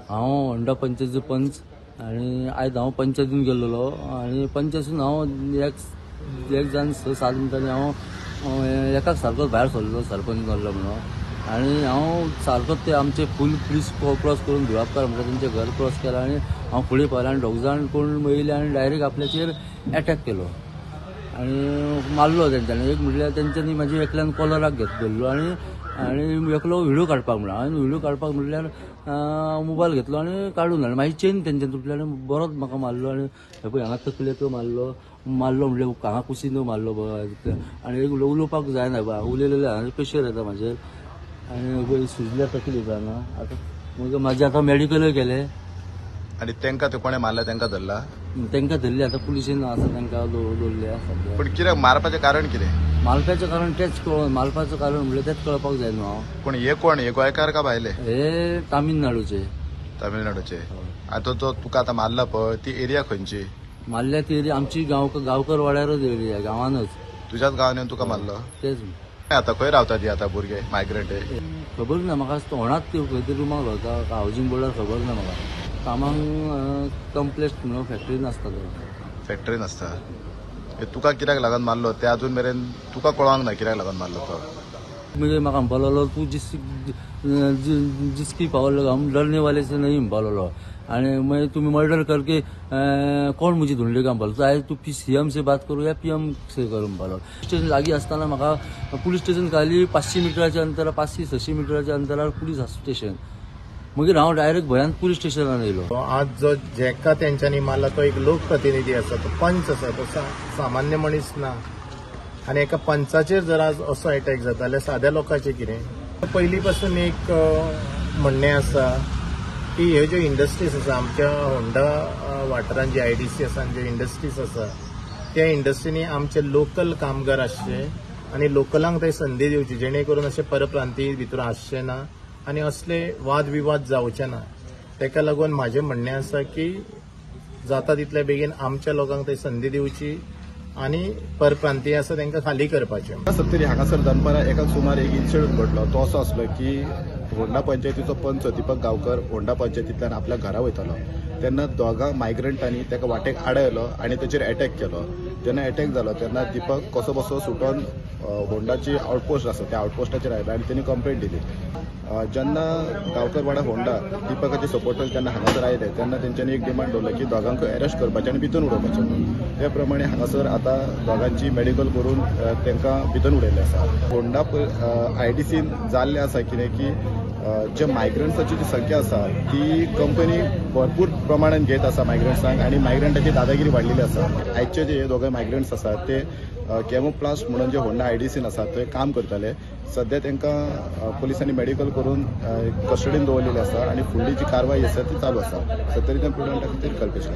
हांव होंडा पंचायतीचो पंच आनी आयज हांव पंचायतीन गेल्लो आनी पंचायतीन हांव एक जाण 6-7 मिनटांनी हांव एकाक सारको भायर सरलो सरपंच जाल्लो म्हणून आनी हांव सारको ते आमचे फूल ब्रिज क्रॉस करून धुळापकार म्हणटा तेंचे घर क्रॉस केला आनी हांव फुडें पळयलें आनी दोग जाण कोण येयले आनी डायरेक्ट आपल्याचेर अटॅक केलो आनी मारलो तेंच्यांनी. एक म्हणल्यार तेंच्यांनी म्हाजे एकल्यान कॉलराक धरलो आनी एकलो व्हिडिओ काडपाक म्हणून हांवें व्हिडिओ काडपाक म्हणल्यार मोबायल घेतलो आनी काडून हाडलो. म्हाजी चेन तेंच्यान तुटली आनी बरोच म्हाका मारलो आनी पळय हांगा तकलेक मारलो म्हणल्यार हांगा कुशीन मारलो आनी एक उलोवपाक जायना उलयलें हांवें प्रेशर येता म्हाजेर आनी सुजल्या तकली जायना. आतां म्हाजे आतां मेडिकलय केलें आणि त्यांना ते कोणे मारला त्यांना धरला तांकां धरली आतां पुलिशेन आसा तांकां दवरल्या सद्या. पण कित्याक मारपाचें कारण कितें मारपाचें कारण तेंच मारपाचें कारण म्हणल्यार तेंच कळपाक जाय न्हू हांव. पण हे कोण हे गोंयकार का भायले हे तामिळनाडूचे तामिळनाडूचे. आता तो तुका आता मारला पळय ती एरिया खंयची मारल्या ती एरिया आमची गांवकर वाड्यारच एरिया गांवानच तुझ्याच गांवान येवन तुका मारलो तेच. आता खंय रावता ती आता भुरगे मायग्रंट खबर ना म्हाका तोंडात ती खंय तरी रुमाक रावता हावजींग बोर्डार खबर ना म्हाका. कामांक कम्प्लेक्स म्हणून फॅक्टरीन आसता तो फॅक्टरीन आसता. तुका कित्याक लागून मारलो ते अजून मेरेन तुका कळोंक ना कित्याक लागून मारलो तो. मुझे म्हाका म्हणपाक तू जिसकी पावलो हम डरने वाले से नहीं म्हणपाक आनी मागीर तुमी मर्डर करके कोण मुझी धुंडली का म्हणपाक आयज तू CM से बात करू या PM से करू म्हणपाक. स्टेशन लागीं आसतना म्हाका पुलीस स्टेशन खाली 500 मिटराच्या अंतरार 500-600 मिटराच्या अंतरार पुलीस स्टेशन. मागीर हांव डायरेक्ट भयान पुलीस स्टेशनान येयलो. आज जो जेका तेंच्यांनी मारला तो एक लोकप्रतिनिधी आसा तो पंच आसा तो सामान्य मनीस ना आनी एका पंचाचेर जर आज असो अटॅक जाता जाल्यार साध्या लोकांचें कितें. पयलीं पासून एक म्हणणें आसा की ह्यो ज्यो इंडस्ट्रीज आसा आमच्या होंडा वाठारांत जे IDC आसा ज्यो इंडस्ट्रीज आसा त्या इंडस्ट्रीनी आमचे लोकल कामगार आसचे आनी लोकलांक थंय संदी दिवची जेणे करून अशे परप्रांतीय भितर आसचे ना आनी असले वाद विवाद जावचे ना. तेका लागून म्हाजें म्हणणें आसा की जाता तितले बेगीन आमच्या लोकांक थंय संदी दिवची आनी परप्रांतीय आसा तांकां खाली करपाचें. सत्तरी हांगासर दनपारां एकाक सुमार एक इन्सिडंट घडलो तो असो आसलो की होंडा पंचायतीचो पंच दीपक गांवकर होंडा पंचायतींतल्यान आपल्या घरा वयतालो तेन्ना दोगां मायग्रंटांनी ताका वाटेक आडयलो आनी ताचेर अटॅक केलो. जेन्ना अटॅक जालो तेन्ना दीपक कसो बसो सुटोन होंडाची आउटपोस्ट आसा त्या आउटपोस्टाचेर आयलो आनी तांणी कंप्लेंट दिली. जेन्ना गांवकर वाडा होंडा दीपकाचे सपोर्टर्स जेन्ना हांगासर आयले तेन्ना तेंच्यांनी एक डिमांड दवरली की दोगांकूय अरेस्ट करपाचें आनी भितर उडोवपाचें. त्या प्रमाणे हांगासर आतां दोगांची मेडिकल करून तांकां भितर उडयल्लें आसा. होंडा IDCन जाल्लें आसा कितें की जे मायग्रंट्साची जी संख्या आसा ती कंपनी भरपूर प्रमाणान घेत आसा मायग्रंट्सांक आनी मायग्रंटाची दादागिरी वाडलेली आसा. आयचे जे हे दोगांय मायग्रंट्स आसात ते कॅमोप्लास्ट म्हणून जे होंडा IDCन आसा थंय काम करताले. सध्या तांकां पुलिसांनी मेडिकल करून कस्टडीन दवरलेले आसा आनी फुडली जी कारवाई आसा ती चालू आसा. 70 प्रुडंटा खातीर कल्पेश.